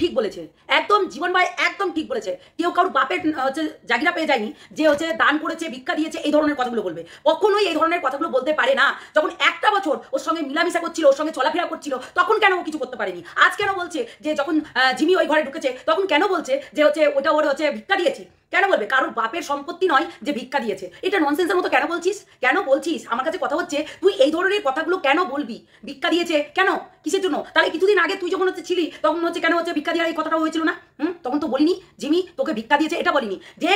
ঠিক বলেছে, একদম জীবন ভাই একদম ঠিক বলেছে। কেউ কারোর বাপের হচ্ছে জাগিরা পেয়ে যায়নি যে হচ্ছে দান করেছে, ভিক্ষা দিয়েছে, এই ধরনের কথাগুলো বলবে। কখনোই এই ধরনের কথাগুলো বলতে পারে না। যখন একটা বছর ওর সঙ্গে মিলামিশা করছিল, ওর সঙ্গে চলাফেরা করছিল, তখন কেন ও কিছু করতে পারেনি? আজ কেন বলছে যে যখন জিমি ওই ঘরে ঢুকেছে তখন কেন বলছে যে হচ্ছে ওটা ওর হচ্ছে ভিক্ষা দিয়েছে? কেন বলবে? কারোর বাপের সম্পত্তি নয় যে ভিক্ষা দিয়েছে। এটা ননসেন্সের মতো কেন বলছিস? কেন বলছিস? আমার কাছে কথা হচ্ছে তুই এই ধরনের কথাগুলো কেন বলবি? ভিক্ষা দিয়েছে কেন? কিসের জন্য? তাহলে কিছুদিন আগে তুই যখন হচ্ছে ছিলি তখন হচ্ছে কেন হচ্ছে ভিক্ষা দেওয়ার এই কথাটা হয়েছিল না? তখন তো বলিনি জিমি তোকে ভিক্ষা দিয়েছে, এটা বলিনি যে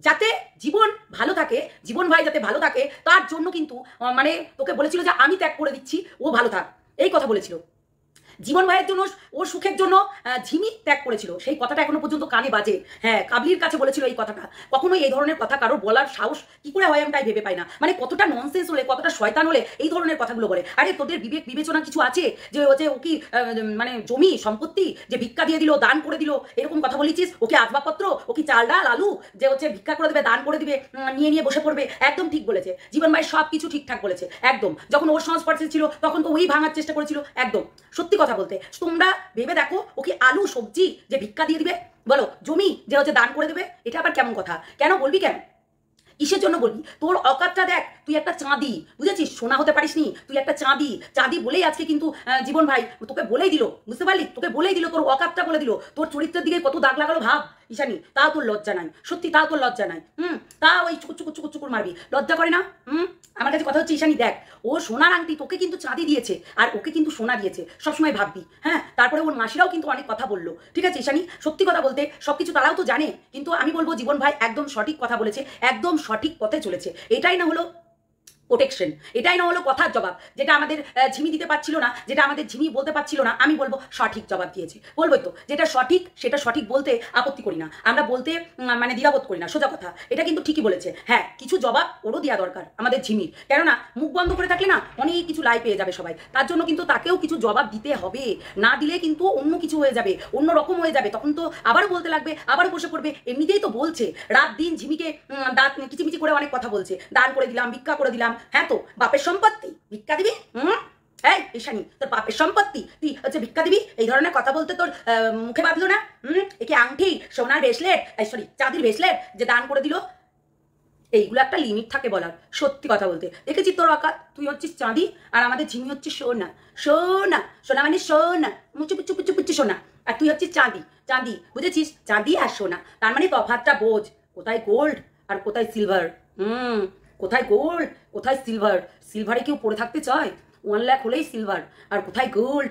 যাতে জীবন ভালো থাকে, জীবন ভাই যাতে ভালো থাকে তার জন্য কিন্তু মানে তোকে বলেছিল যে আমি ত্যাগ করে দিচ্ছি, ও ভালো থাক, এই কথা বলেছিল। জীবন ভাইয়ের জন্য, ওর সুখের জন্য ঝিমি ত্যাগ করেছিল, সেই কথাটা এখনো পর্যন্ত কানে বাজে। হ্যাঁ, কাবলির কাছে বলেছিল এই কথাটা। কখনোই এই ধরনের কথা কারো বলার সাহস কি করে হয় আমি তাই ভেবে পাই না। মানে কতটা ননসেন্স হলে, কতটা শয়তান হলে এই ধরনের কথাগুলো বলে। আরে তোদের বিবেক বিবেচনা কিছু আছে যে হচ্ছে ও কি মানে জমি সম্পত্তি যে ভিক্ষা দিয়ে দিল, দান করে দিল, এরকম কথা বলেছিস? ওকে আসবাবপত্র, ও কি চাল ডাল আলু যে হচ্ছে ভিক্ষা করে দেবে, দান করে দিবে, নিয়ে নিয়ে বসে পড়বে? একদম ঠিক বলেছে জীবন ভাই, সব কিছু ঠিকঠাক বলেছে একদম। যখন ওর সংস্পর্শে ছিল তখন তো ওই ভাঙার চেষ্টা করেছিল। একদম সত্যি কথা বলতে তোমরা ভেবে দেখো, ও কি আলু সবজি যে ভিক্ষা দিয়ে দিবে? বলো, জমি যে হচ্ছে দান করে দেবে? এটা আবার কেমন কথা? কেন বলবি? কেন কিসের জন্য বলবি? তোর অকাতটা দেখ, তুই একটা চাঁদি, বুঝেছিস? সোনা হতে পারিস নি, তুই একটা চাঁদি। চাঁদি বলেই আজকে কিন্তু জীবন ভাই তোকে বলেই দিল, বুঝতে পারলি? তোকে বলেই দিল, তোর অকাতটা বলে দিল, তোর চরিত্রের দিকে কত দাগ লাগালো ভাব ঈশানী। তাও তোর লজ্জা নাই, সত্যি তাও তোর লজ্জা নাই। তাও ওই চুকুর চুকুর চুকুর চুকুর মারবি, লজ্জা করে না? আমার কাছে কথা হচ্ছে ঈশানী, দেখ ও সোনার আংটি তোকে কিন্তু চাঁদি দিয়েছে আর ওকে কিন্তু সোনা দিয়েছে, সবসময় ভাববি। হ্যাঁ, তারপরে ওর মাসিরাও কিন্তু অনেক কথা বললো, ঠিক আছে ঈশানী? সত্যি কথা বলতে সবকিছু তারাও তো জানে, কিন্তু আমি বলবো জীবন ভাই একদম সঠিক কথা বলেছে, একদম সঠিক পথে চলেছে। এটাই না হলো প্রোটেকশন, এটাই না হলো কথার জবাব, যেটা আমাদের ঝিমি দিতে পারছিল না, যেটা আমাদের ঝিমি বলতে পারছিল না, আমি বলবো সঠিক জবাব দিয়েছে। বলবোই তো, যেটা সঠিক সেটা সঠিক বলতে আপত্তি করি না, আমরা বলতে মানে দ্বিধাবোধ করি না, সোজা কথা। এটা কিন্তু ঠিকই বলেছে। হ্যাঁ, কিছু জবাব ওরও দেওয়া দরকার আমাদের ঝিমির, কেননা মুখ বন্ধ করে থাকলে না অনেক কিছু লাই পেয়ে যাবে সবাই। তার জন্য কিন্তু তাকেও কিছু জবাব দিতে হবে, না দিলে কিন্তু অন্য কিছু হয়ে যাবে, অন্য রকম হয়ে যাবে, তখন তো আবারও বলতে লাগবে, আবারও বসে পড়বে। এমনিতেই তো বলছে রাত দিন ঝিমিকে দাঁত কিচিমিচি করে অনেক কথা বলছে, দান করে দিলাম, ভিক্ষা করে দিলাম। হ্যাঁ, তো বাপের সম্পত্তি ভিক্ষা দিবি? এই ঈশানী, তোর বাপের সম্পত্তি তুই হচ্ছে ভিক্ষা দিবি? এই ধরনের কথা বলতে তোর মুখে বাঁধলো না? একে আংটি, সোনার ব্রেসলেট, সরি চাঁদির ব্রেসলেট যে দান করে দিল, এইগুলো একটা লিমিট থাকে বলার। সত্যি কথা বলতে দেখেছি তোর অকাত, তুই হচ্ছিস চাঁদি আর আমাদের ঝিমি হচ্ছে সোনা। সোনা, সোনা মানে সোনা, মুচু পুচু পুচু পুচু সোনা, আর তুই হচ্ছিস চাঁদি। চাঁদি, বুঝেছিস? চাঁদি আর সোনা, তার মানে তফাৎটা বোঝ। কোথায় গোল্ড আর কোথায় সিলভার? কোথায় গোল্ড, কোথায় সিলভার? সিলভারে কেউ পড়ে থাকতে চায়? 1 লাখ হলেই সিলভার, আর কোথায় গোল্ড?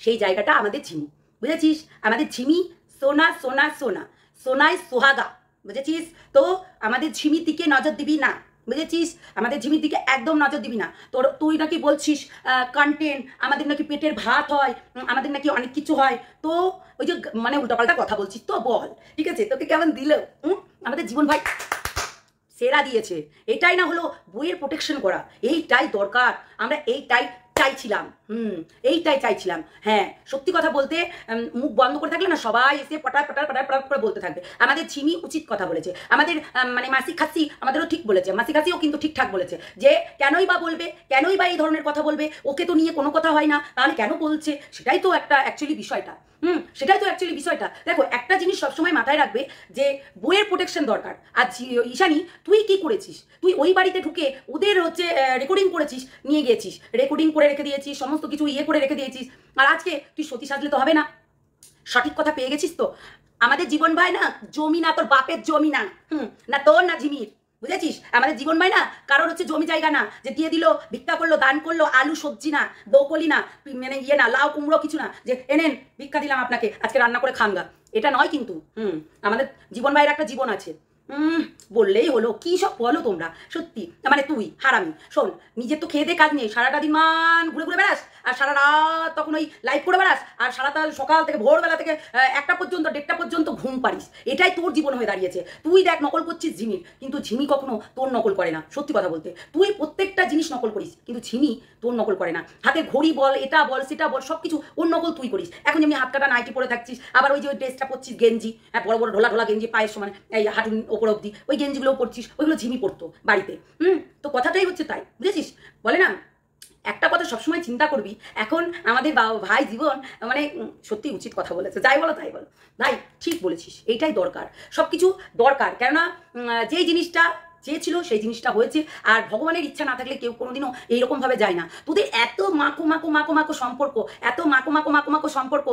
সেই জায়গাটা আমাদের ঝিমি, বুঝেছিস? আমাদের ঝিমি সোনা সোনা সোনা, সোনায় সোহাগা, বুঝেছিস? তো আমাদের ঝিমির দিকে নজর দিবি না, বুঝেছিস? আমাদের ঝিমির দিকে একদম নজর দিবি না। তুই নাকি বলছিস কন্টেন্ট, আমাদের নাকি পেটের ভাত হয়, আমাদের নাকি অনেক কিছু হয়, তো ওই যে মানে উল্টাপাল্টা কথা বলছিস তো বল, ঠিক আছে? তোকে কেমন দিল? আমাদের জীবন ভাই সেরা দিয়েছে। এটাই না হলো বইয়ের প্রোটেকশন করা, এইটাই দরকার। আমরা এইটাই চাইছিলাম, এইটাই চাইছিলাম। হ্যাঁ, সত্যি কথা বলতে মুখ বন্ধ করে থাকলে না সবাই এসে পটার পটার পটার পটার করে বলতে থাকবে। আমাদের ঝিমি উচিত কথা বলেছে, আমাদের মানে মাসি খাসি আমাদেরও ঠিক বলেছে, মাসি খাসিও কিন্তু ঠিকঠাক বলেছে যে কেনই বা বলবে, কেনই বা এই ধরনের কথা বলবে, ওকে তো নিয়ে কোনো কথা হয় না, তাহলে কেন বলছে? সেটাই তো একটা অ্যাকচুয়ালি বিষয়টা। সেটাই তো অ্যাকচুয়ালি বিষয়টা। দেখো, একটা জিনিস সবসময় মাথায় রাখবে যে বইয়ের প্রোটেকশন দরকার। আর ঈশানী, তুই কি করেছিস? তুই ওই বাড়িতে ঢুকে ওদের হচ্ছে রেকর্ডিং করেছিস, নিয়ে গিয়েছিস, রেকর্ডিং করে রেখে দিয়েছিস, সমস্ত কিছু ইয়ে করে রেখে দিয়েছিস, আর আজকে তুই সতী সাজলে তো হবে না। সঠিক কথা পেয়ে গেছিস তো। আমাদের জীবন ভাই না জমি না, তোর বাপের জমি না, না তোর না ঝিমির, বুঝেছিস? আমাদের জীবন ভাই না কারোর হচ্ছে জমি জায়গা না যে দিয়ে দিল, ভিক্ষা করলো, দান করলো, আলু সবজি না, দৌকলি না, মানে ইয়ে না, লাউ কুমড়ো কিছু না যে এনেন ভিক্ষা দিলাম আপনাকে, আজকে রান্না করে খানগা, এটা নয় কিন্তু। আমাদের জীবন ভাইয়ের একটা জীবন আছে। বললেই হলো, কি সব বলো তোমরা সত্যি। মানে তুই হারামি, শোন, নিজের তো খেয়ে দে কাজ নেই, সারাটা দিন মান ঘুরে ঘুরে বেড়াস, আর সারা রাত তখন ওই লাইভ করে বেড়াস, আর সারাটা সকাল থেকে ভোরবেলা থেকে 1টা পর্যন্ত 1:30টা পর্যন্ত ঘুম পারিস। এটাই তোর জীবন হয়ে দাঁড়িয়েছে। তুই দেখ নকল করছিস ঝিমির, কিন্তু ঝিমি কখনো তোর নকল করে না। সত্যি কথা বলতে তুই প্রত্যেকটা জিনিস নকল করিস, কিন্তু ঝিমি তোর নকল করে না। হাতে ঘড়ি বল, এটা বল, সেটা বল, সব কিছু ওর নকল তুই করিস। এখন যেমনি হাত কাটা নাইটি পরে থাকছিস, আবার ওই যে ওই ড্রেসটা পরছিস গেঞ্জি, বড় বড় ঢোলা ঢোলা গেঞ্জি পায়ের সমান, এই হাঁটুর ওপর অব্দি ওই গেঞ্জিগুলো পরছিস, ওইগুলো ঝিমি পরতো বাড়িতে। তো কথাটাই হচ্ছে তাই, বুঝেছিস? বলে না একটা কথা সবসময় চিন্তা করবি, এখন আমাদের ভাই জীবন মানে সত্যি উচিত কথা বলেছে, যাই বলো তাই বলো ভাই, ঠিক বলেছিস, এইটাই দরকার, সব কিছু দরকার। কেননা যেই জিনিসটা চেয়েছিল সেই জিনিসটা হয়েছে, আর ভগবানের ইচ্ছা না থাকলে কেউ কোনোদিনও এইরকমভাবে যায় না। তোদের এত মাকো মাকো মাকো মাকো সম্পর্ক, এত মাকো মাকো মাকো মাকো সম্পর্ক,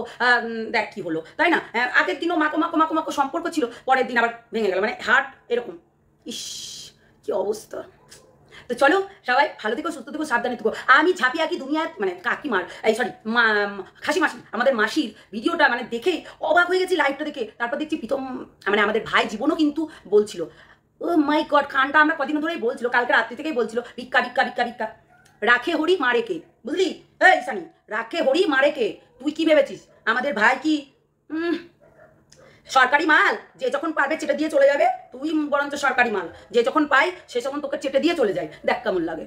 দেখ কি হলো, তাই না? আগের দিনও মাকো মাকো মাকো মাকো সম্পর্ক ছিল, পরের দিন আবার ভেঙে গেল, মানে হার্ট এরকম। ইস, কি অবস্থা। তো চলো সবাই ভালো থেকো, সুস্থ থেকো, সাবধানে থেকো। আমি ঝাঁপিয়া কি দুনিয়া মানে কাকিমার এই সরি খাসি মাসি আমাদের মাসির ভিডিওটা মানে দেখে অবাক হয়ে গেছি, লাইভটা দেখে। তারপর দেখছি প্রীতম মানে আমাদের ভাই জীবনও কিন্তু বলছিল, ও মাই গড, কানটা আমরা কদিন ধরেই বলছিল, কালকে রাত্রি থেকেই বলছিল ভিক্ষা ভিক্ষা ভিক্ষা ভিক্ষা। রাখে হরি মারে কে, বুঝলি? এই সানি, রাখে হরি মারে কে? তুই কি ভেবেছিস আমাদের ভাই কি সরকারি মাল যে যখন পারবে চেটে দিয়ে চলে যাবে? তুই বরঞ্চ সরকারি মাল, যে যখন পাই সে যখন তোকে চেটে দিয়ে চলে যায়, দেখ কেমন লাগে।